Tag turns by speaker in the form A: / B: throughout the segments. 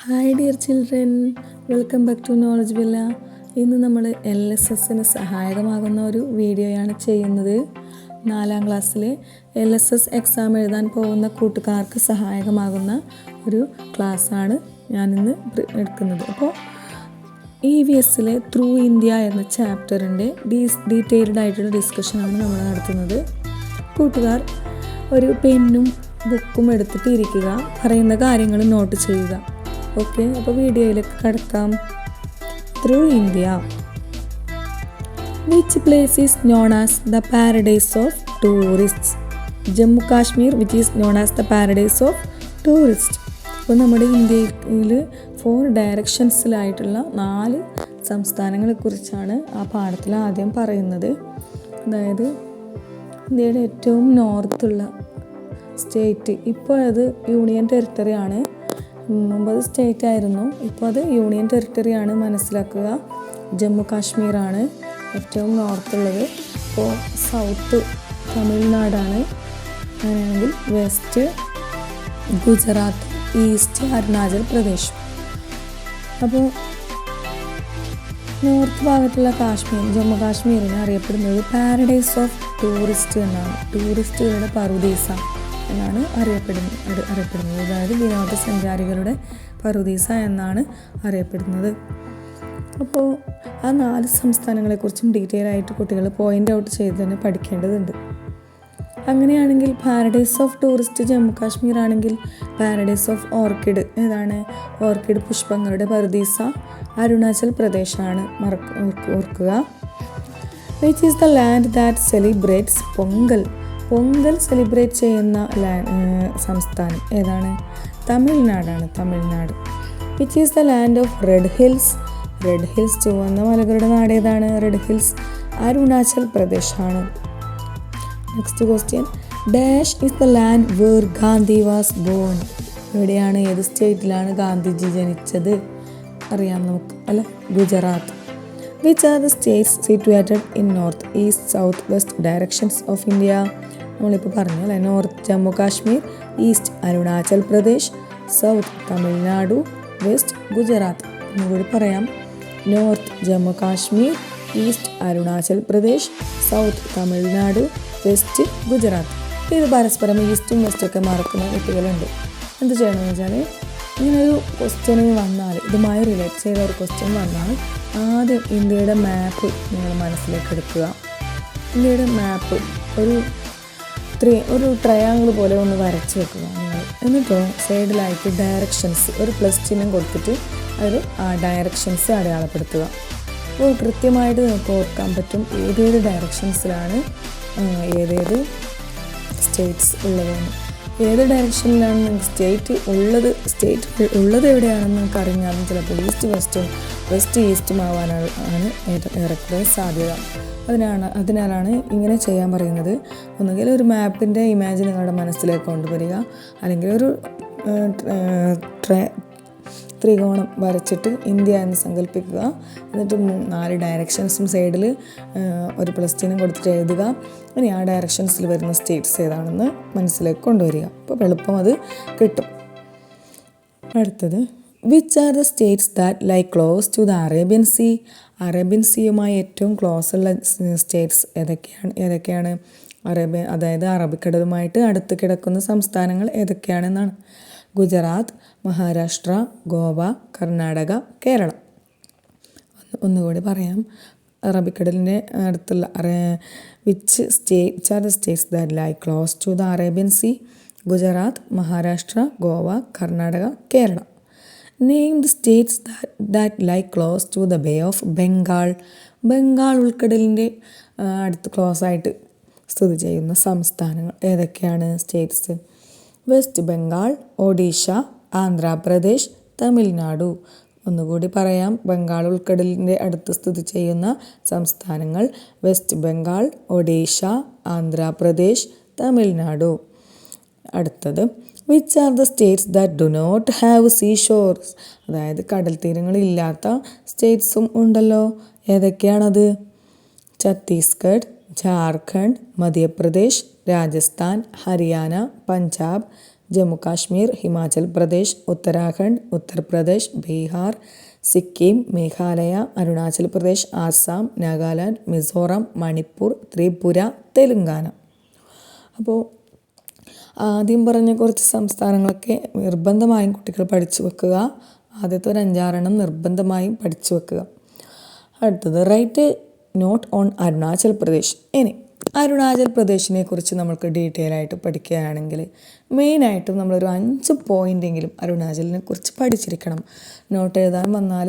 A: Hi dear children, welcome back to Knowledge Villa. ഇന്ന് നമ്മൾ LSSന് സഹായകമാകുന്ന ഒരു വീഡിയോയാണ് ചെയ്യുന്നത്. 4ാം ക്ലാസ്സിലെ LSS എക്സാം എഴുതാൻ പോകുന്ന കൂട്ടുകാർക്ക് സഹായകമാകുന്ന ഒരു ക്ലാസ്സാണ് ഞാനിന്ന് എടുക്കുന്നത്. അപ്പോൾ EVSലെ ത്രൂ ഇന്ത്യ എന്ന ചാപ്റ്ററിൻ്റെ ഡീറ്റെയിൽഡ് ആയിട്ടുള്ള ഡിസ്കഷനാണ് നമ്മൾ നടത്തുന്നത്. കൂട്ടുകാർ ഒരു പെന്നും ബുക്കും എടുത്തിട്ട് ഇരിക്കുക, പറയുന്ന കാര്യങ്ങൾ നോട്ട് ചെയ്യുക. ഓക്കെ, അപ്പോൾ വീഡിയോയിലേക്ക് കടക്കാം. Through India. Which place is known as the paradise of tourist? Jammu Kashmir which is known as the paradise of tourist. അപ്പോൾ നമ്മുടെ ഇന്ത്യയിൽ 4 ഡയറക്ഷൻസിലായിട്ടുള്ള 4 സംസ്ഥാനങ്ങളെക്കുറിച്ചാണ് ആ പാഠത്തിൽ ആദ്യം പറയുന്നത്. അതായത് ഇന്ത്യയുടെ ഏറ്റവും നോർത്തുള്ള സ്റ്റേറ്റ്, ഇപ്പോൾ അത് യൂണിയൻ ടെറിട്ടറി ആണ്. മുമ്പ് അത് സ്റ്റേറ്റ് ആയിരുന്നു, ഇപ്പോൾ അത് യൂണിയൻ ടെറിട്ടറി ആണ്. മനസ്സിലാക്കുക, ജമ്മു കാശ്മീറാണ് ഏറ്റവും നോർത്തുള്ളത്. ഇപ്പോൾ സൗത്ത് തമിഴ്നാടാണ്, അങ്ങനെയാണെങ്കിൽ വെസ്റ്റ് ഗുജറാത്ത്, ഈസ്റ്റ് അരുണാചൽ പ്രദേശ്. അപ്പോൾ നോർത്ത് ഭാഗത്തുള്ള കാശ്മീർ, ജമ്മു കാശ്മീരിനെ അറിയപ്പെടുന്നത് പാരഡൈസ് ഓഫ് ടൂറിസ്റ്റ് എന്നാണ്. ടൂറിസ്റ്റുകളുടെ പറുദീസ എന്നാണ് അറിയപ്പെടുന്നത്. അതായത് വിനോദസഞ്ചാരികളുടെ പറുദീസ എന്നാണ് അറിയപ്പെടുന്നത്. അപ്പോൾ ആ 4 സംസ്ഥാനങ്ങളെക്കുറിച്ചും ഡീറ്റെയിൽ ആയിട്ട് കുട്ടികൾ പോയിൻ്റ് ഔട്ട് ചെയ്ത് തന്നെ പഠിക്കേണ്ടതുണ്ട്. അങ്ങനെയാണെങ്കിൽ paradise of tourist Jammu Kashmir ആണെങ്കിൽ പാരഡൈസ് ഓഫ് ഓർക്കിഡ് ഏതാണ്? ഓർക്കിഡ് പുഷ്പങ്ങളുടെ പറുദീസ അരുണാചൽ പ്രദേശാണ്. ഓർക്കുക. Which is the land that celebrates Pongal? Pongal celebrate ചെയ്യുന്ന സംസ്ഥാനം ഏതാണ്? തമിഴ്നാടാണ്, Tamil Nadu. Which is the land of red hills? Red hills, ചുവന്ന മലകളുടെ നാട് ഏതാണ്? റെഡ് ഹിൽസ് അരുണാചൽ പ്രദേശാണ്. Next question. Dash is the land where Gandhi was born? എവിടെയാണ്, ഏത് സ്റ്റേറ്റിലാണ് ഗാന്ധിജി ജനിച്ചത്? അറിയാം നമുക്ക് അല്ലേ, Gujarat. Which are the States situated in north, east, south, west directions of India? നമ്മളിപ്പോൾ പറഞ്ഞു അല്ലേ, north Jammu Kashmir, east Arunachal Pradesh, south Tamil Nadu, west Gujarat. ഒന്നുകൂടി പറയാം. North Jammu Kashmir, east Arunachal Pradesh, south Tamil Nadu, west Gujarat. ഇത് പരസ്പരം ഈസ്റ്റും വെസ്റ്റൊക്കെ മറക്കുന്ന കുട്ടികളുണ്ട്. എന്ത് ചെയ്യണമെന്ന് വെച്ചാൽ, ഇങ്ങനൊരു ക്വസ്റ്റ്യൻ വന്നാൽ, ഇതുമായി റിലേറ്റ് ചെയ്ത ഒരു ക്വസ്റ്റ്യൻ വന്നാൽ ആദ്യം ഇന്ത്യയുടെ മാപ്പ് നിങ്ങൾ മനസ്സിലേക്ക് എടുക്കുക. ഇന്ത്യയുടെ മാപ്പ് ഒരു ട്രയാങ്കിൾ പോലെ ഒന്ന് വരച്ച് വെക്കുക നിങ്ങൾ. എന്നിട്ടോ സൈഡിലായിട്ട് ഡയറക്ഷൻസ് ഒരു പ്ലസ് ചിഹ്നം കൊടുത്തിട്ട് അതിൽ ആ ഡയറക്ഷൻസ് അടയാളപ്പെടുത്തുക. അപ്പോൾ കൃത്യമായിട്ട് നിങ്ങൾക്ക് ഓർക്കാൻ പറ്റും ഏതേത് ഡയറക്ഷൻസിലാണ് ഏതേത് സ്റ്റേറ്റ്സ് ഉള്ളതെന്ന്. ഏത് ഡയറക്ഷനിലാണ് നിങ്ങൾക്ക് സ്റ്റേറ്റ് ഉള്ളത് എവിടെയാണെന്ന് നിങ്ങൾക്ക് അറിഞ്ഞാലും ചിലപ്പോൾ ഈസ്റ്റ് വെസ്റ്റും വെസ്റ്റ് ഈസ്റ്റും ആവാനാണ് ഏറെക്കുറെ സാധ്യത. അതിനാലാണ് ഇങ്ങനെ ചെയ്യാൻ പറയുന്നത്. ഒന്നുകിൽ ഒരു മാപ്പിൻ്റെ ഇമേജ് നിങ്ങളുടെ മനസ്സിലേക്ക് കൊണ്ടുവരിക, അല്ലെങ്കിൽ ഒരു ത്രികോണം വരച്ചിട്ട് ഇന്ത്യ എന്ന് സങ്കല്പിക്കുക. എന്നിട്ട് 4 ഡയറക്ഷൻസും സൈഡിൽ ഒരു പ്ലസ് ചിഹ്നം കൊടുത്തിട്ട് എഴുതുക. ഇനി ആ ഡയറക്ഷൻസിൽ വരുന്ന സ്റ്റേറ്റ്സ് ഏതാണെന്ന് മനസ്സിലേക്ക് കൊണ്ടുവരിക. അപ്പോൾ എളുപ്പം അത് കിട്ടും. അടുത്തത്, which are the states that lie close to the Arabian sea? Arabian സീയുമായി ഏറ്റവും ക്ലോസ് ഉള്ള സ്റ്റേറ്റ്സ് ഏതൊക്കെയാണ്? അതായത് അറബിക്കടലുമായിട്ട് അടുത്ത് കിടക്കുന്ന സംസ്ഥാനങ്ങൾ ഏതൊക്കെയാണെന്നാണ്. ഗുജറാത്ത്, മഹാരാഷ്ട്ര, ഗോവ, കർണാടക, കേരളം. ഒന്നുകൂടി പറയാം. അറബിക്കടലിൻ്റെ അടുത്തുള്ള which are the states that lie close to the Arabian sea? Gujarat, Maharashtra, Goa, Karnataka, Keralam. Name the states that lie close to the bay of Bengal. Bengal ഉൾക്കടലിൻ്റെ അടുത്ത് ക്ലോസ് ആയിട്ട് സ്ഥിതി ചെയ്യുന്ന സംസ്ഥാനങ്ങൾ ഏതൊക്കെയാണ്? സ്റ്റേറ്റ്സ് വെസ്റ്റ് ബംഗാൾ, ഒഡീഷ, ആന്ധ്രാപ്രദേശ്, തമിഴ്നാടു. ഒന്നുകൂടി പറയാം. ബംഗാൾ ഉൾക്കടലിൻ്റെ അടുത്ത് സ്ഥിതി ചെയ്യുന്ന സംസ്ഥാനങ്ങൾ വെസ്റ്റ് ബംഗാൾ, ഒഡീഷ, ആന്ധ്രാപ്രദേശ്, തമിഴ്നാടു. അടുത്തത്, which are the states that do not have seashores? അതായത് കടൽ തീരങ്ങളില്ലാത്ത സ്റ്റേറ്റ്സും ഉണ്ടല്ലോ. ഏതൊക്കെയാണത്? ഛത്തീസ്ഗഡ്, ജാർഖണ്ഡ്, മധ്യപ്രദേശ്, രാജസ്ഥാൻ, ഹരിയാന, പഞ്ചാബ്, ജമ്മു കാശ്മീർ, ഹിമാചൽ പ്രദേശ്, ഉത്തരാഖണ്ഡ്, ഉത്തർപ്രദേശ്, ബീഹാർ, സിക്കിം, മേഘാലയ, അരുണാചൽ പ്രദേശ്, ആസാം, നാഗാലാൻഡ്, മിസോറാം, മണിപ്പൂർ, ത്രിപുര, തെലുങ്കാന. അപ്പോൾ ആദ്യം പറഞ്ഞ കുറച്ച് സംസ്ഥാനങ്ങളൊക്കെ നിർബന്ധമായും കുട്ടികൾ പഠിച്ചു വെക്കുക. ആദ്യത്തെ ഒരു 5-6 നിർബന്ധമായും പഠിച്ചു വെക്കുക. അടുത്തത് write note on Arunachal Pradesh. ഇനി അരുണാചൽ പ്രദേശിനെ കുറിച്ച് നമ്മൾക്ക് ഡീറ്റെയിൽ ആയിട്ട് പഠിക്കുകയാണെങ്കിൽ മെയിനായിട്ടും നമ്മളൊരു 5 പോയിൻ്റെങ്കിലും അരുണാചലിനെ കുറിച്ച് പഠിച്ചിരിക്കണം. നോട്ട് എഴുതാൻ വന്നാൽ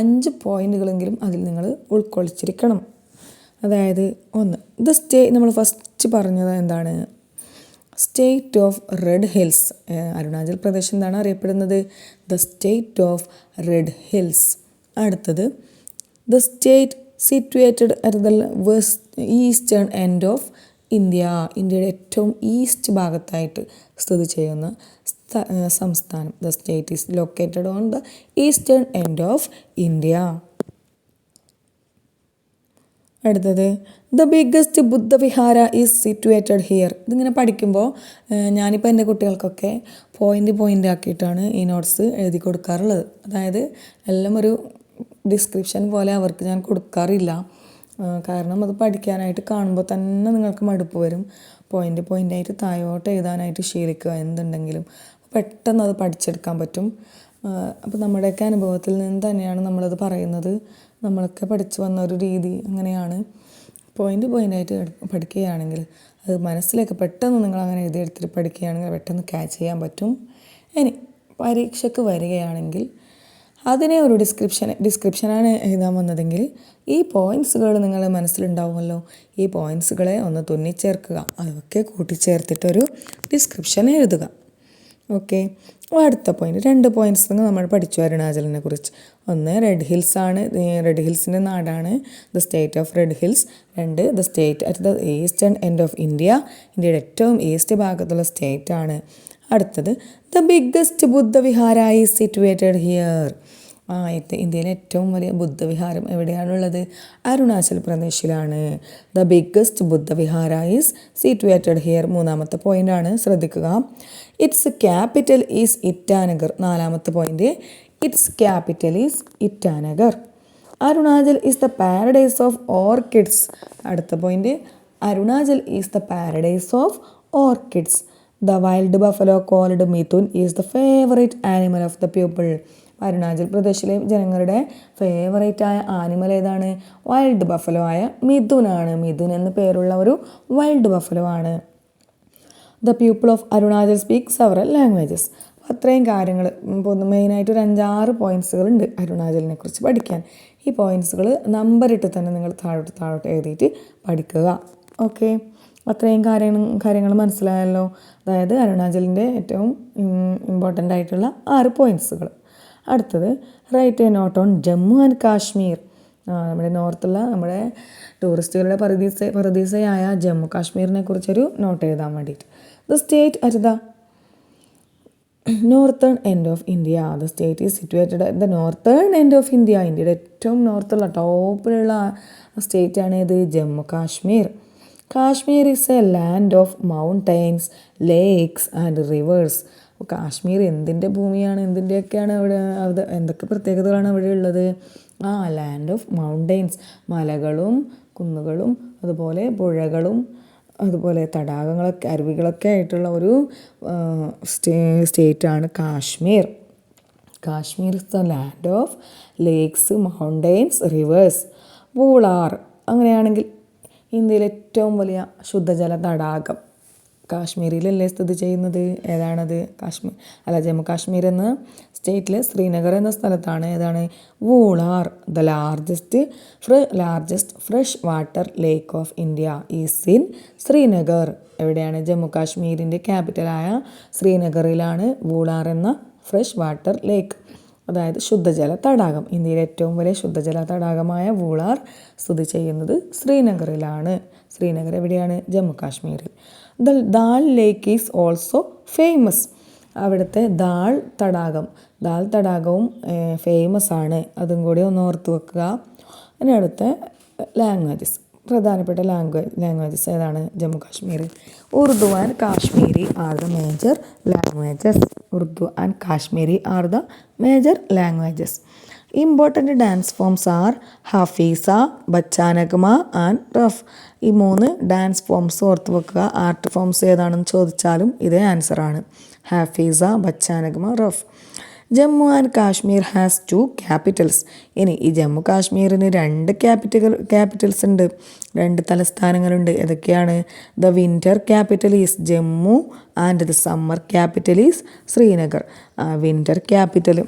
A: 5 പോയിൻ്റുകളെങ്കിലും അതിൽ നിങ്ങൾ ഉൾക്കൊള്ളിച്ചിരിക്കണം. അതായത് 1 നമ്മൾ ഫസ്റ്റ് പറഞ്ഞത് എന്താണ്? State of red hills. Arunachal Pradesh എന്താണ് അറിയപ്പെടുന്നത്? The state of red hills. അടുത്തത് the state situated at the eastern end of India. ഇന്ത്യയുടെ ഏറ്റവും ഈസ്റ്റ് ഭാഗത്തായിട്ട് സ്ഥിതി ചെയ്യുന്ന സംസ്ഥാനം. The state is located on the eastern end of India. അടുത്തത് the biggest Buddha vihara is situated here. ഇതിങ്ങനെ പഠിക്കുമ്പോൾ ഞാനിപ്പോൾ എൻ്റെ കുട്ടികൾക്കൊക്കെ പോയിൻ്റ് ആക്കിയിട്ടാണ് ഈ നോട്ട്സ് എഴുതി കൊടുക്കാറുള്ളത്. അതായത് എല്ലാം ഒരു ഡിസ്ക്രിപ്ഷൻ പോലെ അവർക്ക് ഞാൻ കൊടുക്കാറില്ല. കാരണം അത് പഠിക്കാനായിട്ട് കാണുമ്പോൾ തന്നെ നിങ്ങൾക്ക് മടുപ്പ് വരും. പോയിൻ്റായിട്ട് താഴോട്ട് എഴുതാനായിട്ട് ശീലിക്കുക. എന്തുണ്ടെങ്കിലും പെട്ടെന്ന് അത് പഠിച്ചെടുക്കാൻ പറ്റും. അപ്പോൾ നമ്മുടെയൊക്കെ അനുഭവത്തിൽ നിന്ന് തന്നെയാണ് നമ്മളത് പറയുന്നത്. നമ്മളൊക്കെ പഠിച്ചു വന്ന ഒരു രീതി അങ്ങനെയാണ്. പോയിൻ്റായിട്ട് പഠിക്കുകയാണെങ്കിൽ അത് മനസ്സിലേക്ക് പെട്ടെന്ന് നിങ്ങൾ അങ്ങനെ എഴുതിയെടുത്തിട്ട് പഠിക്കുകയാണെങ്കിൽ പെട്ടെന്ന് ക്യാച്ച് ചെയ്യാൻ പറ്റും. ഇനി പരീക്ഷയ്ക്ക് വരികയാണെങ്കിൽ അതിനെ ഒരു ഡിസ്ക്രിപ്ഷനാണ് എഴുതാൻ വന്നതെങ്കിൽ ഈ പോയിൻറ്റ്സുകൾ നിങ്ങൾ മനസ്സിലുണ്ടാവുമല്ലോ. ഈ പോയിൻറ്റ്സുകളെ ഒന്ന് തുന്നിച്ചേർക്കുക. അതൊക്കെ കൂട്ടിച്ചേർത്തിട്ടൊരു ഡിസ്ക്രിപ്ഷൻ എഴുതുക. ഓക്കെ. അടുത്ത പോയിൻറ്റ് 2 പോയിൻറ്റ്സ് നമ്മൾ പഠിച്ചു അരുണാചലിനെ കുറിച്ച്. 1 റെഡ് ഹിൽസ് ആണ്. റെഡ് ഹിൽസിൻ്റെ നാടാണ് the state of red hills. 2 the state at the eastern end of India. ഇന്ത്യയുടെ ഏറ്റവും ഈസ്റ്റ് ഭാഗത്തുള്ള സ്റ്റേറ്റ് ആണ്. അടുത്തത് the biggest Buddha vihara is situated here. ഇന്ത്യയിലെ ഏറ്റവും വലിയ ബുദ്ധവിഹാരം എവിടെയാണുള്ളത്? അരുണാചൽ പ്രദേശിലാണ്. The biggest Buddha vihara is situated here. 3ാമത്തെ പോയിൻ്റാണ്, ശ്രദ്ധിക്കുക. It's capital is Itanagar. 4ാമത്തെ point its capital is Itanagar. Arunachal is the paradise of orchids. അടുത്ത point Arunachal is the paradise of orchids. The wild buffalo called mithun is the favourite animal of the people. Arunachal പ്രദേശിലെ ജനങ്ങളുടെ ഫേവറേറ്റായ animal ഏതാണ്? Wild buffalo ആയ മിഥുനാണ്. മിഥുൻ എന്ന് പേരുള്ള ഒരു വൈൽഡ് ബഫലോ ആണ്. The people of Arunachal speak several languages. അത്രയും കാര്യങ്ങൾ മെയിനായിട്ട് ഒരു 5-6 പോയിൻറ്റ്സുകളുണ്ട് അരുണാചലിനെ കുറിച്ച് പഠിക്കാൻ. ഈ പോയിൻറ്റ്സുകൾ നമ്പറിട്ട് തന്നെ നിങ്ങൾ താഴോട്ട് എഴുതിയിട്ട് പഠിക്കുക. ഓക്കെ. അത്രയും കാര്യങ്ങൾ മനസ്സിലായല്ലോ. അതായത് അരുണാചലിൻ്റെ ഏറ്റവും ഇമ്പോർട്ടൻ്റ് ആയിട്ടുള്ള 6 പോയിൻറ്റ്സുകൾ. അടുത്തത് write a note on Jammu and Kashmir. നമ്മുടെ നോർത്തുള്ള നമ്മുടെ ടൂറിസ്റ്റുകളുടെ പറുദീസയായ ജമ്മു കാശ്മീരിനെ കുറിച്ചൊരു നോട്ട് എഴുതാൻ വേണ്ടിയിട്ട്. The state at the northern end of India. The state is situated at the northern end of India. ഇന്ത്യയുടെ ഏറ്റവും നോർത്തുള്ള ടോപ്പിലുള്ള സ്റ്റേറ്റാണ് ഇത്? Jammu Kashmir. Kashmir is A land of mountains, lakes and reverse. Kashmir എന്തിൻ്റെ ഭൂമിയാണ്? എന്തിൻ്റെയൊക്കെയാണ് അവിടെ എന്തൊക്കെ പ്രത്യേകതകളാണ് അവിടെ ഉള്ളത്? ലാൻഡ് ഓഫ് മൗണ്ടെയ്ൻസ്, മലകളും കുന്നുകളും അതുപോലെ പുഴകളും അതുപോലെ തടാകങ്ങളൊക്കെ അരുവികളൊക്കെ ആയിട്ടുള്ള ഒരു സ്റ്റേറ്റാണ് Kashmir. Kashmir is the land of lakes, mountains, rivers. Wular. അങ്ങനെയാണെങ്കിൽ ഇന്ത്യയിലെ ഏറ്റവും വലിയ ശുദ്ധജല തടാകം കാശ്മീരിലല്ലേ സ്ഥിതി ചെയ്യുന്നത്? ഏതാണത്? ജമ്മു കാശ്മീർ എന്ന സ്റ്റേറ്റിൽ ശ്രീനഗർ എന്ന സ്ഥലത്താണ്. ഏതാണ്? Wular. The largest fresh water lake of India is in Srinagar. എവിടെയാണ്? ജമ്മു കാശ്മീരിൻ്റെ ക്യാപിറ്റലായ ശ്രീനഗറിലാണ് വൂളാർ എന്ന ഫ്രഷ് വാട്ടർ ലേക്ക്, അതായത് ശുദ്ധജല തടാകം. ഇന്ത്യയിലെ ഏറ്റവും വലിയ ശുദ്ധജല തടാകമായ വൂളാർ സ്ഥിതി ചെയ്യുന്നത് ശ്രീനഗറിലാണ്. ശ്രീനഗർ എവിടെയാണ്? ജമ്മു കാശ്മീരിൽ. The dal lake is also famous. അവിടുത്തെ ദാൽ തടാകവും ഫേമസ് ആണ്. അതും കൂടി ഒന്ന് ഓർത്ത് വെക്കുക. ഇനി അടുത്ത ലാംഗ്വേജസ്. പ്രധാനപ്പെട്ട ലാംഗ്വേജസ് ഏതാണ്? Jammu Kashmir. Urdu and Kashmiri are the major languages. Urdu and Kashmiri are the major languages. Important dance forms are Hafiza, Bacha Nagma and Rouf. ഈ 3 ഡാൻസ് ഫോംസ് ഓർത്ത് വെക്കുക. ആർട്ട് ഫോംസ് ഏതാണെന്ന് ചോദിച്ചാലും ഇതേ ആൻസറാണ്. Hafiza, Bacha Nagma, Rouf. Jammu and Kashmir has 2 capitals. ഇനി ഈ ജമ്മു കാശ്മീരിന് 2 ക്യാപിറ്റൽസ് ഉണ്ട്, 2 തലസ്ഥാനങ്ങളുണ്ട്. ഏതൊക്കെയാണ്? The winter capital is Jammu and the summer capital is Srinagar. Winter capital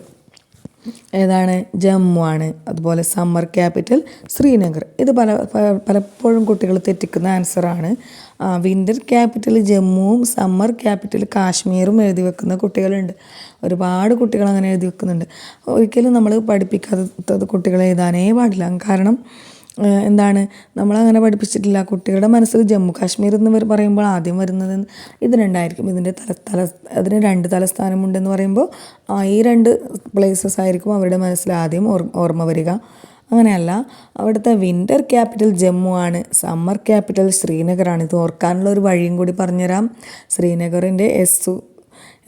A: ഏതാണ്? ജമ്മു ആണ്. അതുപോലെ സമ്മർ ക്യാപിറ്റൽ ശ്രീനഗർ. ഇത് പലപ്പോഴും കുട്ടികൾ തെറ്റിക്കുന്ന ആൻസറാണ്. വിൻ്റർ ക്യാപിറ്റൽ ജമ്മുവും സമ്മർ ക്യാപിറ്റൽ കാശ്മീരും എഴുതി വെക്കുന്ന കുട്ടികളുണ്ട്. ഒരുപാട് കുട്ടികൾ അങ്ങനെ എഴുതി വെക്കുന്നുണ്ട്. ഒരിക്കലും നമ്മൾ പഠിപ്പിക്കാത്തത് കുട്ടികളെ എഴുതാനേ പാടില്ല. കാരണം എന്താണ്, നമ്മളങ്ങനെ പഠിപ്പിച്ചിട്ടില്ല. കുട്ടികളുടെ മനസ്സിൽ ജമ്മു കാശ്മീർ എന്ന് പറയുമ്പോൾ ആദ്യം വരുന്നത് ഇത് 2ആയിരിക്കും. ഇതിൻ്റെ അതിന് 2 തലസ്ഥാനമുണ്ടെന്ന് പറയുമ്പോൾ ഈ 2 പ്ലേസസ് ആയിരിക്കും അവരുടെ മനസ്സിൽ ആദ്യം ഓർമ്മ വരിക. അങ്ങനെയല്ല, അവിടുത്തെ വിൻ്റർ ക്യാപിറ്റൽ ജമ്മു ആണ്, സമ്മർ ക്യാപിറ്റൽ ശ്രീനഗറാണ്. ഇത് ഓർക്കാനുള്ള ഒരു വഴിയും കൂടി പറഞ്ഞുതരാം. ശ്രീനഗറിൻ്റെ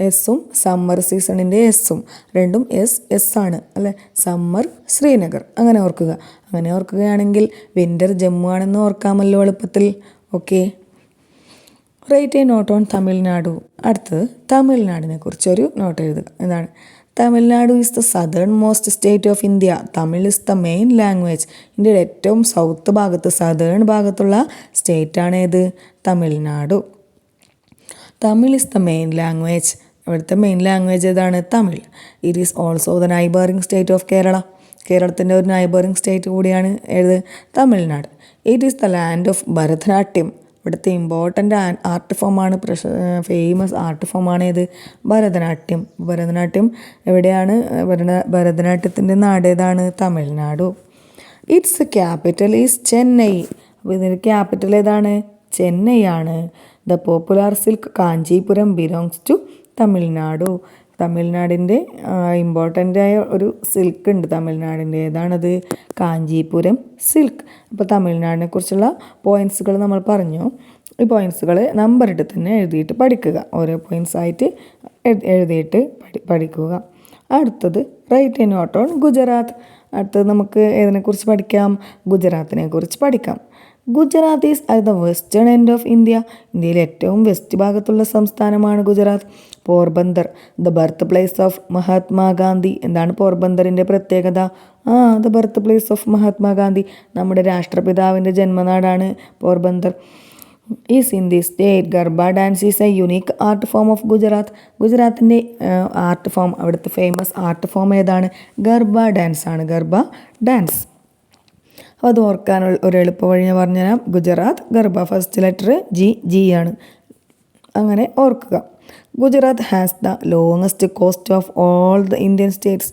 A: എസ്സും സമ്മർ സീസണിൻ്റെ എസ്സും രണ്ടും എസ് ആണ് അല്ലേ? സമ്മർ ശ്രീനഗർ. അങ്ങനെ ഓർക്കുക. അങ്ങനെ ഓർക്കുകയാണെങ്കിൽ വിൻ്റർ ജമ്മു ആണെന്ന് ഓർക്കാമല്ലോ എളുപ്പത്തിൽ. Okay. Write a note on Tamil Nadu. അടുത്തത് തമിഴ്നാടിനെ കുറിച്ചൊരു നോട്ട് എഴുതുക. എന്താണ്? Tamil Nadu is the southern most state of India. Tamil is the main language. ഇന്ത്യയുടെ ഏറ്റവും സൗത്ത് ഭാഗത്ത്, സദേൺ ഭാഗത്തുള്ള സ്റ്റേറ്റാണ് ഏത്? Tamil Nadu. Tamil is the main language. ഇവിടുത്തെ മെയിൻ ലാംഗ്വേജ് ഏതാണ്? Tamil. It is also the neighbouring state of Kerala. കേരളത്തിൻ്റെ ഒരു നൈബറിംഗ് സ്റ്റേറ്റ് കൂടിയാണ് ഏത്? Tamil Nadu. It is the land of Bharatanatyam. ഇവിടുത്തെ ഇമ്പോർട്ടൻ്റ് ആർട്ട് ഫോമാണ്, ഫേമസ് ആർട്ട് ഫോമാണ് ഏത്? ഭരതനാട്യം. ഭരതനാട്യം എവിടെയാണ്? ഭരതനാട്യത്തിൻ്റെ നാട് ഏതാണ്? Tamil Nadu. Its capital is Chennai. അപ്പോൾ ഇതിൻ്റെ ക്യാപിറ്റൽ ഏതാണ്? ചെന്നൈ ആണ്. The popular silk Kanchipuram belongs to Tamil Nadu. തമിഴ്നാടിൻ്റെ ഇമ്പോർട്ടൻ്റ് ആയ ഒരു സിൽക്ക് ഉണ്ട് തമിഴ്നാടിൻ്റെ. ഏതാണത്? കാഞ്ചീപുരം സിൽക്ക്. അപ്പോൾ തമിഴ്നാടിനെ കുറിച്ചുള്ള പോയിൻറ്റ്സുകൾ നമ്മൾ പറഞ്ഞു. ഈ പോയിൻറ്റ്സുകൾ നമ്പർ ഇട്ട് തന്നെ എഴുതിയിട്ട് പഠിക്കുക. ഓരോ പോയിൻറ്റ്സ് ആയിട്ട് എഴുതിയിട്ട് പഠിക്കുക. അടുത്തത് write a note on Gujarat. അടുത്തത് നമുക്ക് ഏതിനെക്കുറിച്ച് പഠിക്കാം? ഗുജറാത്തിനെ കുറിച്ച് പഠിക്കാം. Gujarat is at the western end of India. ഇന്ത്യയിലെ ഏറ്റവും വെസ്റ്റ് ഭാഗത്തുള്ള സംസ്ഥാനമാണ് Gujarat. Porbandar, the birth place of Mahatma Gandhi. എന്താണ് പോർബന്ദറിൻ്റെ പ്രത്യേകത? The birth place of Mahatma Gandhi. നമ്മുടെ രാഷ്ട്രപിതാവിൻ്റെ ജന്മനാടാണ് Porbandar. Is in the state. Garba dance is a unique art form of Gujarat. ഗുജറാത്തിൻ്റെ ആർട്ട് ഫോം, അവിടുത്തെ ഫേമസ് ആർട്ട് ഫോം ഏതാണ്? ഗർബ ഡാൻസ് ആണ്. ഗർബ ഡാൻസ്. അത് ഓർക്കാനുള്ള ഒരു എളുപ്പ വഴി ഞാൻ പറഞ്ഞുതരാം. Gujarat, garba, first letter G ആണ്. അങ്ങനെ ഓർക്കുക. Gujarat has the longest cost of all the Indian States.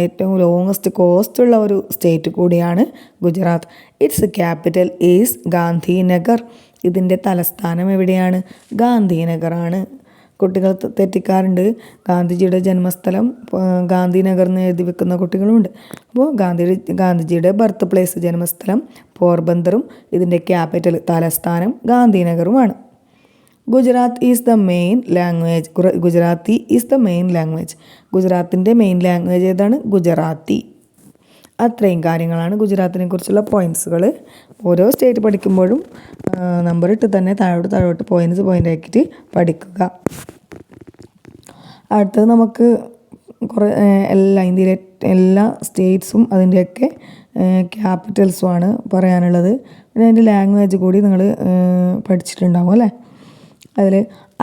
A: ഏറ്റവും ലോങ്ങസ്റ്റ് കോസ്റ്റ് ഉള്ള ഒരു സ്റ്റേറ്റ് കൂടിയാണ് Gujarat. It's capital is Gandhinagar. ഇതിൻ്റെ തലസ്ഥാനം എവിടെയാണ്? ഗാന്ധിനഗറാണ്. കുട്ടികൾ തെറ്റിക്കാറുണ്ട്. ഗാന്ധിജിയുടെ ജന്മസ്ഥലം ഗാന്ധിനഗർ എന്ന് എഴുതി വെക്കുന്ന കുട്ടികളുമുണ്ട്. അപ്പോൾ ഗാന്ധിജിയുടെ ബർത്ത് പ്ലേസ്, ജന്മസ്ഥലം പോർബന്ദറും ഇതിൻ്റെ ക്യാപിറ്റൽ തലസ്ഥാനം ഗാന്ധിനഗറുമാണ്. Gujarat is the main language. Gujarati is the main language. ഗുജറാത്തിൻ്റെ മെയിൻ ലാംഗ്വേജ് ഏതാണ്? ഗുജറാത്തി. അത്രയും കാര്യങ്ങളാണ് ഗുജറാത്തിനെ കുറിച്ചുള്ള പോയിൻറ്റ്സുകൾ. ഓരോ സ്റ്റേറ്റ് പഠിക്കുമ്പോഴും നമ്പർ ഇട്ട് തന്നെ താഴോട്ട് പോയിൻറ്റ്സ് ആക്കിയിട്ട് പഠിക്കുക. അടുത്തത് നമുക്ക് ഇന്ത്യയിലെ എല്ലാ സ്റ്റേറ്റ്സും അതിൻ്റെയൊക്കെ ക്യാപിറ്റൽസുമാണ് പറയാനുള്ളത്. പിന്നെ അതിൻ്റെ ലാംഗ്വേജ് കൂടി നിങ്ങൾ പഠിച്ചിട്ടുണ്ടാവും അല്ലേ? അതിൽ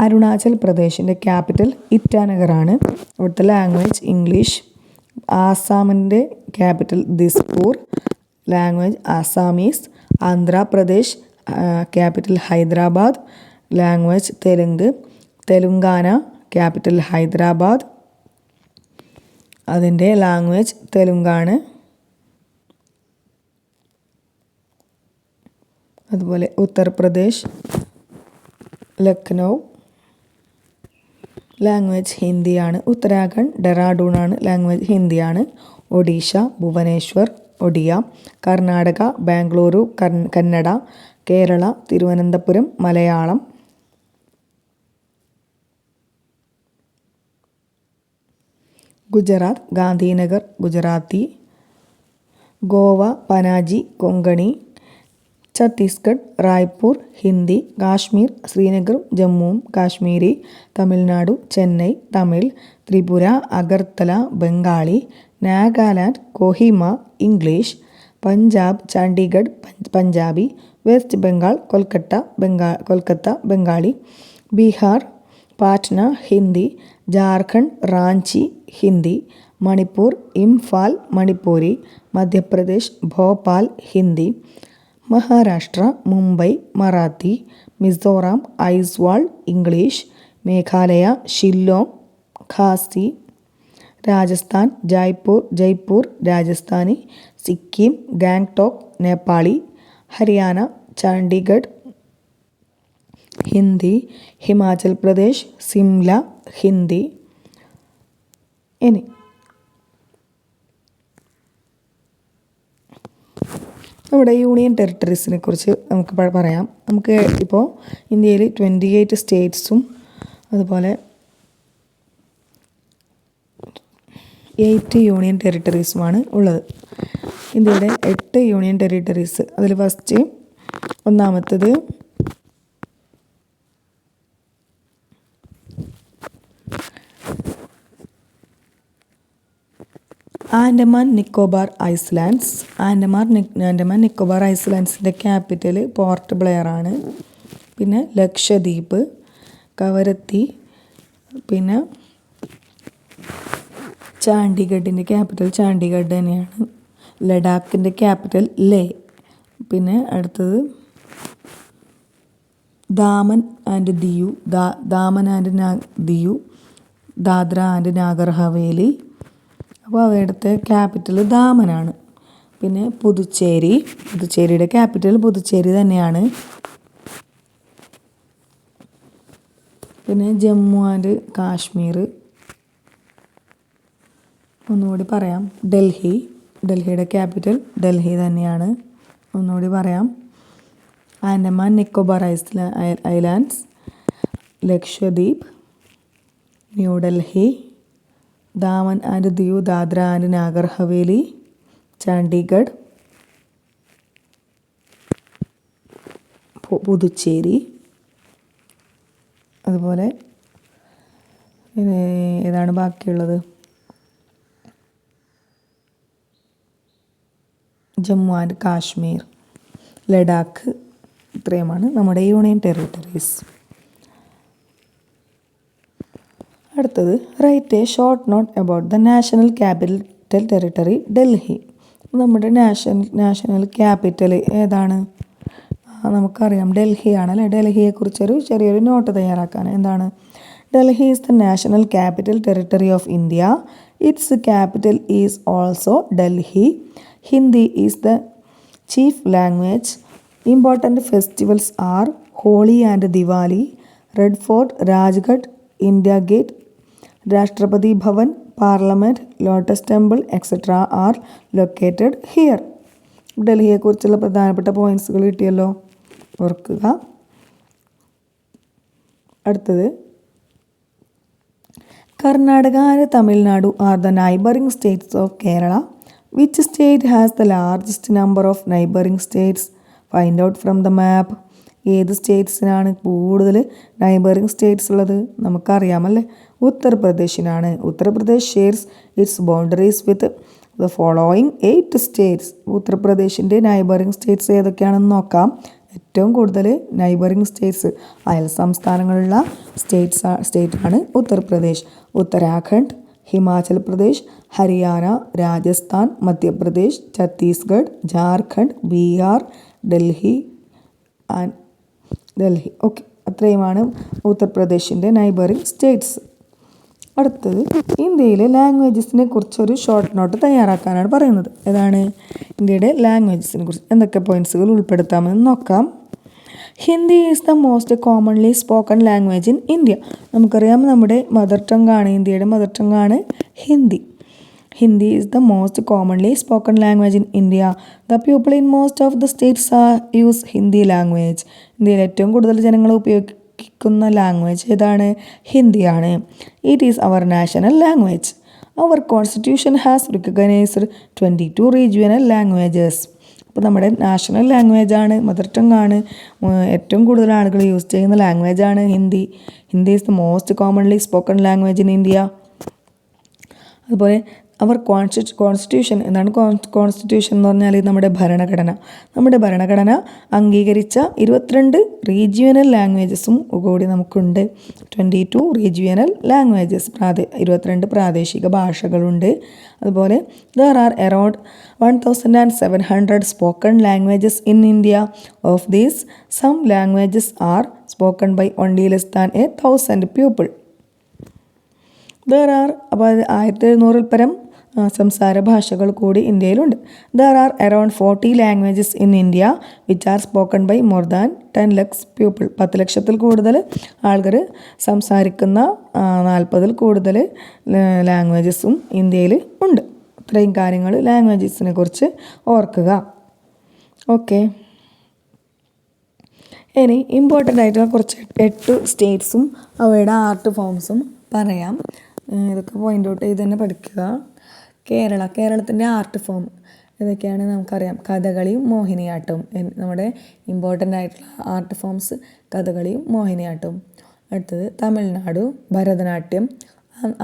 A: അരുണാചൽ പ്രദേശിൻ്റെ ക്യാപിറ്റൽ ഇറ്റാനഗറാണ്. അവിടുത്തെ ലാംഗ്വേജ് ഇംഗ്ലീഷ്. ആസാമിൻ്റെ capital Dispur, language Assamese. Andhra Pradesh capital Hyderabad, language Telugu. Telangana capital Hyderabad, അതിൻ്റെ ലാംഗ്വേജ് തെലുങ്കാണ്. അതുപോലെ ഉത്തർപ്രദേശ് ലക്നൗ, ലാംഗ്വേജ് ഹിന്ദിയാണ്. ഉത്തരാഖണ്ഡ് ഡെറാഡൂണാണ്, ലാംഗ്വേജ് ഹിന്ദിയാണ്. ഒഡീഷ ഭുവനേശ്വർ, ഒഡിയ. കർണാടക ബാംഗ്ലൂരു കന്നഡ. കേരള തിരുവനന്തപുരം മലയാളം. ഗുജറാത്ത് ഗാന്ധിനഗർ ഗുജറാത്തി. ഗോവ പനാജി കൊങ്കണി. ഛത്തീസ്ഗഡ് റായ്പൂർ ഹിന്ദി. കാശ്മീർ ശ്രീനഗറും ജമ്മുവും Kashmiri. Tamil Nadu Chennai Tamil. Tripura Agartala Bengali. Nagaland Kohima English. Punjab Chandigarh Punjabi. West Bengal Kolkata Bengali. Bihar Patna Hindi. Jharkhand Ranchi Hindi. Manipur Imphal Manipuri. Madhya Pradesh Bhopal Hindi. Maharashtra Mumbai Marathi. Mizoram Aizawl English. Meghalaya Shillong Khasi. Rajasthan Jaipur Rajasthani. Sikkim Gangtok Nepali. Haryana Chandigarh Hindi. Himachal Pradesh Simla Hindi. ഇനി നമ്മുടെ യൂണിയൻ ടെറിട്ടറീസിനെ കുറിച്ച് നമുക്ക് പറയാം. നമുക്ക് ഇപ്പോൾ ഇന്ത്യയിൽ 28 സ്റ്റേറ്റ്സും അതുപോലെ 8 യൂണിയൻ ടെറിട്ടറീസുമാണ് ഉള്ളത്. ഇന്ത്യയുടെ 8 യൂണിയൻ ടെറിട്ടറീസ്. അതിൽ ഫസ്റ്റ് ഒന്നാമത്തത് ആൻഡമാൻ നിക്കോബാർ ഐസ്ലാൻഡ്സ്. ആൻഡമാൻ നിക്കോബാർ ഐസ്ലാൻഡ്സിൻ്റെ ക്യാപിറ്റൽ പോർട്ട് ബ്ലെയർ ആണ്. പിന്നെ ലക്ഷദ്വീപ് കവരത്തി. പിന്നെ ചണ്ഡീഗഡിൻ്റെ ക്യാപിറ്റൽ ചണ്ഡീഗഡ് തന്നെയാണ്. ലഡാക്കിൻ്റെ ക്യാപിറ്റൽ ലേ. പിന്നെ അടുത്തത് ദാമൻ ആൻഡ് ദിയു ദാദ്ര ആൻഡ് നാഗർ ഹവേലി. അപ്പോൾ അവയുടെ ക്യാപിറ്റൽ ദാമനാണ്. പിന്നെ പുതുച്ചേരിയുടെ ക്യാപിറ്റൽ പുതുച്ചേരി തന്നെയാണ്. പിന്നെ ജമ്മു ആൻഡ് കാശ്മീർ ഒന്നുകൂടി പറയാം. ഡൽഹിയുടെ ക്യാപിറ്റൽ ഡൽഹി തന്നെയാണ്. ഒന്നുകൂടി പറയാം. Andaman Nicobar islands Lakshadweep New Delhi. Daman and Diu Dadra and Nagar Haveli Chandigarh Puducherry. അതുപോലെ ഏതാണ് ബാക്കിയുള്ളത്? ജമ്മു ആൻഡ് കാശ്മീർ ലഡാക്ക്. ഇത്രയുമാണ് നമ്മുടെ യൂണിയൻ ടെറിട്ടറീസ്. അടുത്തത് write a short not about the national capital territory Delhi. നമ്മുടെ നാഷണൽ ക്യാപിറ്റൽ ഏതാണ്? നമുക്കറിയാം ഡൽഹി ആണല്ലേ. ഡൽഹിയെക്കുറിച്ചൊരു ചെറിയൊരു നോട്ട് തയ്യാറാക്കാൻ. എന്താണ്? Delhi is the national capital territory of India. Its capital is also Delhi. Hindi is the chief language. Important festivals are Holi and Diwali. Red fort Rajghat India gate Rashtrapati Bhavan parliament lotus temple etcetera are located here. ഡൽഹിയെക്കുറിച്ചുള്ള പ്രധാനപ്പെട്ട പോയിൻറ്റ്സുകൾ കിട്ടിയല്ലോ, ഓർക്കുക. അടുത്തത് Karnataka and Tamil Nadu are the neighbouring states of Kerala. Which state has the largest number of neighbouring states? Find out from the map. ഏത് സ്റ്റേറ്റ്സിനാണ് കൂടുതൽ neighbouring states ഉള്ളത്? നമുക്കറിയാമല്ലേ, ഉത്തർപ്രദേശിനാണ്. Uttar Pradesh shares its boundaries with the following 8 states. ഉത്തർപ്രദേശിൻ്റെ നൈബറിംഗ് സ്റ്റേറ്റ്സ് ഏതൊക്കെയാണെന്ന് നോക്കാം. ഏറ്റവും കൂടുതൽ നൈബറിംഗ് സ്റ്റേറ്റ്സ് അയൽ സംസ്ഥാനങ്ങളുള്ള സ്റ്റേറ്റാണ് ഉത്തർപ്രദേശ്. ഉത്തരാഖണ്ഡ്, ഹിമാചൽ പ്രദേശ്, ഹരിയാന, രാജസ്ഥാൻ, മധ്യപ്രദേശ്, ഛത്തീസ്ഗഡ്, ജാർഖണ്ഡ്, ബീഹാർ, ഡൽഹി. ഓക്കെ, അത്രയുമാണ് ഉത്തർപ്രദേശിൻ്റെ നൈബറിംഗ് സ്റ്റേറ്റ്സ്. അടുത്തത് ഇന്ത്യയിലെ ലാംഗ്വേജസിനെ കുറിച്ചൊരു ഷോർട്ട് നോട്ട് തയ്യാറാക്കാനാണ് പറയുന്നത്. ഏതാണ്? ഇന്ത്യയുടെ ലാംഗ്വേജസിനെ കുറിച്ച് എന്തൊക്കെ പോയിൻറ്റ്സുകൾ ഉൾപ്പെടുത്താമെന്ന് നോക്കാം. Hindi is the most commonly spoken language in India. നമുക്കറിയാം നമ്മുടെ മദർ ടങ്ങാണ്, ഇന്ത്യയുടെ മദർ ടങ്ങാണ് Hindi. Hindi is the most commonly spoken language in India. The people in most of the states use Hindi language. ഇന്ത്യയിൽ ഏറ്റവും കൂടുതൽ ജനങ്ങൾ ഉപയോഗിക്കുന്ന ലാംഗ്വേജ് ഏതാണ്? ഹിന്ദിയാണ്. It is our national language. Our constitution has recognised 22 regional languages. അപ്പോൾ നമ്മുടെ national ലാംഗ്വേജാണ്, മദർ ടങ് ആണ്, ഏറ്റവും കൂടുതൽ ആളുകൾ യൂസ് ചെയ്യുന്ന ലാംഗ്വേജാണ് Hindi. Hindi is the most commonly spoken language in India. അതുപോലെ അവർ കോൺസ്റ്റിറ്റ്യൂഷൻ എന്താണ്? കോൺസ്റ്റിറ്റ്യൂഷൻ എന്ന് പറഞ്ഞാൽ നമ്മുടെ ഭരണഘടന അംഗീകരിച്ച 22 റീജിയണൽ ലാംഗ്വേജസും കൂടി നമുക്കുണ്ട്. 22 റീജിയണൽ ലാംഗ്വേജസ്, 22 പ്രാദേശിക ഭാഷകളുണ്ട്. അതുപോലെ there are around 1700 spoken languages in India. Of these some languages are spoken by only less than 1000 people. There are അപ്പോൾ 1700 പരം സംസാര ഭാഷകൾ കൂടി ഇന്ത്യയിലുണ്ട്. There are around 40 languages in India which are spoken by more than 10 lakhs people. 10 ലക്ഷത്തിൽ കൂടുതൽ ആൾക്കാർ സംസാരിക്കുന്ന 40-ൽ കൂടുതൽ ലാംഗ്വേജസും ഇന്ത്യയിൽ ഉണ്ട്. ഇത്രയും കാര്യങ്ങൾ ലാംഗ്വേജസിനെ കുറിച്ച് ഓർക്കുക. ഓക്കെ, ഇനി ഇമ്പോർട്ടൻ്റ് ആയിട്ടുള്ള കുറച്ച് 8 സ്റ്റേറ്റ്സും അവയുടെ ആർട്ട് ഫോംസും പറയാം. ഇതൊക്കെ പോയിൻ്റ് ഔട്ട് ചെയ്ത് തന്നെ പഠിക്കുക. കേരളത്തിൻ്റെ ആർട്ട് ഫോം ഇതൊക്കെയാണ് നമുക്കറിയാം. കഥകളിയും മോഹിനിയാട്ടവും നമ്മുടെ ഇമ്പോർട്ടൻ്റ് ആയിട്ടുള്ള ആർട്ട് ഫോംസ് കഥകളിയും മോഹിനിയാട്ടവും. അടുത്തത് തമിഴ്നാട് ഭരതനാട്യം,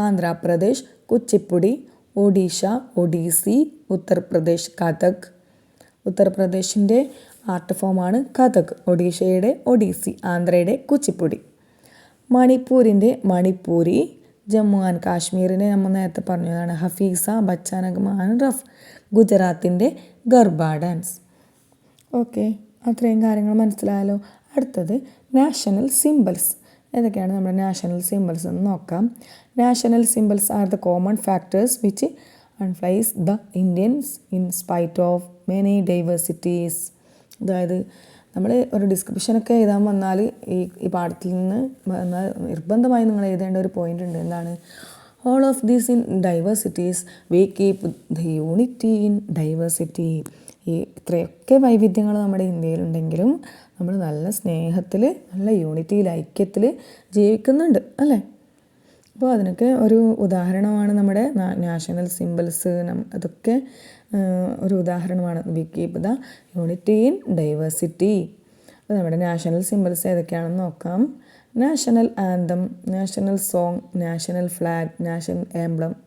A: ആന്ധ്രാപ്രദേശ് കുച്ചിപ്പുടി, ഒഡീഷ ഒഡീസി, ഉത്തർപ്രദേശ് കഥക്. ഉത്തർപ്രദേശിൻ്റെ ആർട്ട് ഫോമാണ് കഥക്, ഒഡീഷയുടെ ഒഡീസി, ആന്ധ്രയുടെ കുച്ചിപ്പുടി. മണിപ്പൂരിൻ്റെ മണിപ്പൂരി, ജമ്മു ആൻഡ് കാശ്മീരിനെ നമ്മൾ നേരത്തെ പറഞ്ഞതാണ് ഹഫീസ, ബച്ചാനഗമാൻ, റഫ്. ഗുജറാത്തിൻ്റെ ഗർബ ഡാൻസ്. ഓക്കെ, അത്രയും കാര്യങ്ങൾ മനസ്സിലായല്ലോ. അടുത്തത് നാഷണൽ സിംബൽസ്. ഏതൊക്കെയാണ് നമ്മുടെ നാഷണൽ സിംബൽസ് എന്ന് നോക്കാം. National symbols are the common factors which unifies the Indians in spite of many diversities. അതായത് നമ്മൾ ഒരു ഡിസ്ക്രിപ്ഷനൊക്കെ എഴുതാൻ വന്നാൽ ഈ പാഠത്തിൽ നിന്ന് നിർബന്ധമായി നിങ്ങൾ എഴുതേണ്ട ഒരു പോയിൻ്റ് ഉണ്ട്. എന്താണ്? All of these in diversities V keep the unity in diversity. ഈ ഇത്രയൊക്കെ വൈവിധ്യങ്ങൾ നമ്മുടെ ഇന്ത്യയിലുണ്ടെങ്കിലും നമ്മൾ നല്ല സ്നേഹത്തിൽ, നല്ല യൂണിറ്റിയിൽ, ഐക്യത്തിൽ ജീവിക്കുന്നുണ്ട് അല്ലേ? അപ്പോൾ അതിനൊക്കെ ഒരു ഉദാഹരണമാണ് നമ്മുടെ നാഷണൽ സിംബൽസ്. അതൊക്കെ ഒരു ഉദാഹരണമാണ്. We keep the unity in diversity. അപ്പോൾ നമ്മുടെ നാഷണൽ സിംബൽസ് ഏതൊക്കെയാണെന്ന് നോക്കാം. National anthem, national song, national flag, national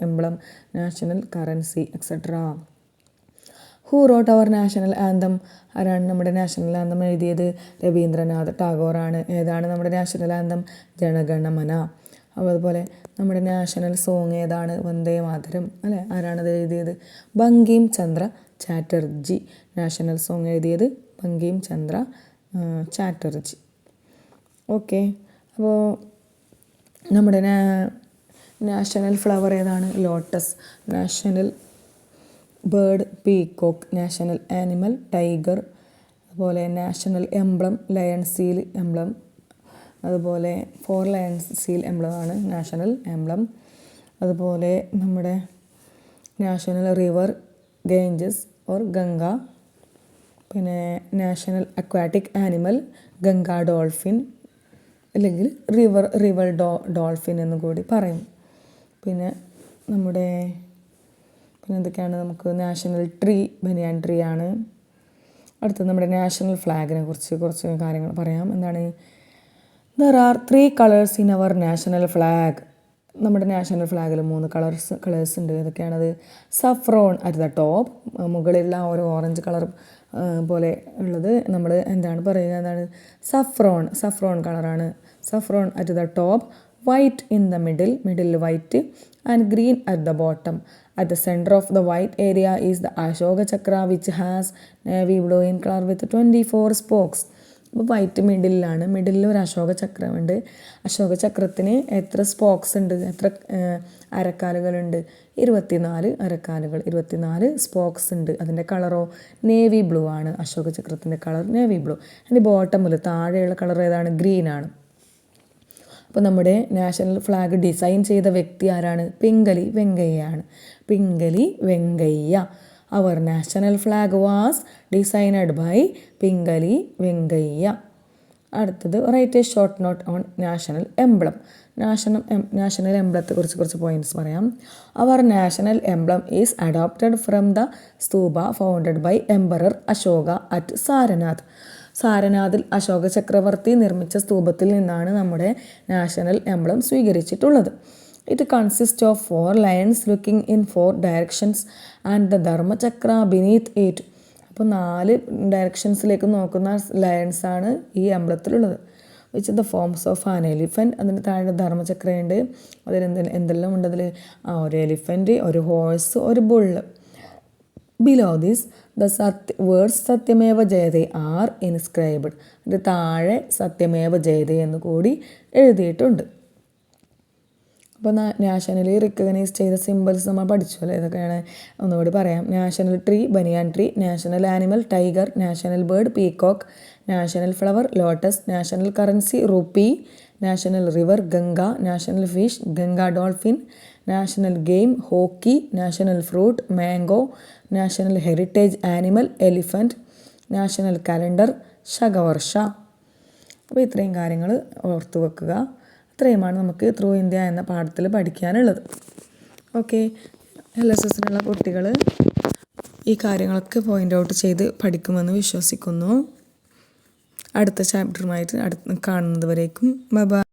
A: emblem, national currency etcetera. Who wrote our national anthem? ആരാണ് നമ്മുടെ നാഷണൽ ആന്തം എഴുതിയത്? രവീന്ദ്രനാഥ് ടാഗോറാണ്. ഏതാണ് നമ്മുടെ നാഷണൽ ആന്തം? ജനഗണമന. അതുപോലെ നമ്മുടെ നാഷണൽ സോങ് ഏതാണ്? വന്ദേ മാതരം അല്ലേ? ആരാണത് എഴുതിയത്? ബങ്കിം ചന്ദ്ര ചാറ്റർജി. നാഷണൽ സോങ് എഴുതിയത് ബങ്കിം ചന്ദ്ര ചാറ്റർജി. ഓക്കെ, അപ്പോൾ നമ്മുടെ നാഷണൽ ഫ്ലവർ ഏതാണ്? Lotus. National bird peacock. National animal tiger. അതുപോലെ national emblem lion seal emblem. അതുപോലെ 4 ലയൺസ് സീൽ എംബ്ലമാണ് നാഷണൽ എംബ്ലം. അതുപോലെ നമ്മുടെ national river Ganges or Ganga. പിന്നെ national aquatic animal Ganga dolphin, അല്ലെങ്കിൽ റിവർ ഡോൾഫിൻ എന്ന് കൂടി പറയും. പിന്നെ എന്തൊക്കെയാണ് നമുക്ക്? നാഷണൽ ട്രീ ബനിയാൻ ട്രീ ആണ്. അടുത്തത് നമ്മുടെ നാഷണൽ ഫ്ലാഗിനെ കുറിച്ച് കുറച്ച് കാര്യങ്ങൾ പറയാം. എന്താണ്? There are 3 colours in our national flag. നമ്മുടെ നാഷണൽ ഫ്ലാഗിൽ 3 കളേഴ്സ് ഉണ്ട്. ഏതൊക്കെയാണത്? സഫ്രോൺ അറ്റ് ദ ടോപ്പ്, മുകളിലുള്ള ഒരു ഓറഞ്ച് കളർ പോലെ ഉള്ളത് നമ്മൾ എന്താണ് പറയുക? എന്താണ്? സഫ്രോൺ കളറാണ്. Saffron at the top, white in the middle white, and green at the bottom. At the center of the white area is the Ashoka Chakra which has navy blue in color with 24 spokes. അപ്പോൾ white മിഡിലിൽ ഒരു അശോക ചക്രമുണ്ട്. അശോക ചക്രത്തിന് എത്ര spokes ഉണ്ട്? എത്ര അരക്കാലുകളുണ്ട്? 24 അരക്കാലുകൾ, 24 spokes ഉണ്ട്. അതിൻ്റെ കളറോ navy blue ആണ്. അശോക ചക്രത്തിൻ്റെ കളർ നേവി ബ്ലൂ. അതിൻ്റെ ബോട്ടമിൽ താഴെയുള്ള കളർ ഏതാണ്? ഗ്രീൻ ആണ്. അപ്പോൾ നമ്മുടെ നാഷണൽ ഫ്ലാഗ് ഡിസൈൻ ചെയ്ത വ്യക്തി ആരാണ്? പിംഗലി വെങ്കയ്യയാണ്. Pingali Venkayya. Our national flag was designed by Pingali Venkayya. അടുത്തത് write a short note on national emblem. National എംബ്ലത്തെക്കുറിച്ച് കുറച്ച് പോയിന്റ്സ് പറയാം. Our national emblem is adopted from the stupa founded by emperor Ashoka at Sarnath. സാരനാഥിൽ അശോക ചക്രവർത്തി നിർമ്മിച്ച സ്തൂപത്തിൽ നിന്നാണ് നമ്മുടെ നാഷണൽ എംബ്ലം സ്വീകരിച്ചിട്ടുള്ളത്. It consist of 4 lions looking in 4 directions and the Dharmachakra beneath it. അപ്പോൾ 4 ഡയറക്ഷൻസിലേക്ക് നോക്കുന്ന ലയൺസാണ് ഈ എംബ്ലത്തിലുള്ളത്. Which the forms of an elephant. അതിന് താഴെ ധർമ്മചക്രയുണ്ട്. അതിൽ എന്തെല്ലാം ഉണ്ട്? അതിൽ ഒരു എലിഫൻറ്റ്, ഒരു ഹോഴ്സ്, ഒരു bull. Below this the words Satyameva Jayate are inscribed. ഇത് താഴെ സത്യമേവ ജയതേ എന്ന് കൂടി എഴുതിയിട്ടുണ്ട്. അപ്പോൾ നാഷണലി റിക്കഗ്നൈസ് ചെയ്ത സിമ്പിൾസ് നമ്മൾ പഠിച്ചു അല്ലേ? ഇതൊക്കെയാണ്. ഒന്നുകൂടി പറയാം. National tree banyan tree, national animal tiger, national bird peacock, national flower lotus, national currency rupee, national river Ganga, national fish Ganga dolphin, national game hockey, national fruit mango, national heritage animal elephant, national calendar Shaka Varsha. അപ്പോൾ ഇത്രയും കാര്യങ്ങൾ ഓർത്തു വെക്കുക. ഇത്രയുമാണ് നമുക്ക് through India എന്ന പാഠത്തിൽ പഠിക്കാനുള്ളത്. ഓക്കെ, LSSനുള്ള കുട്ടികൾ ഈ കാര്യങ്ങളൊക്കെ പോയിൻ്റ് ഔട്ട് ചെയ്ത് പഠിക്കുമെന്ന് വിശ്വസിക്കുന്നു. അടുത്ത ചാപ്റ്ററുമായിട്ട് കാണുന്നത് വരേക്കും ബൈ ബൈ.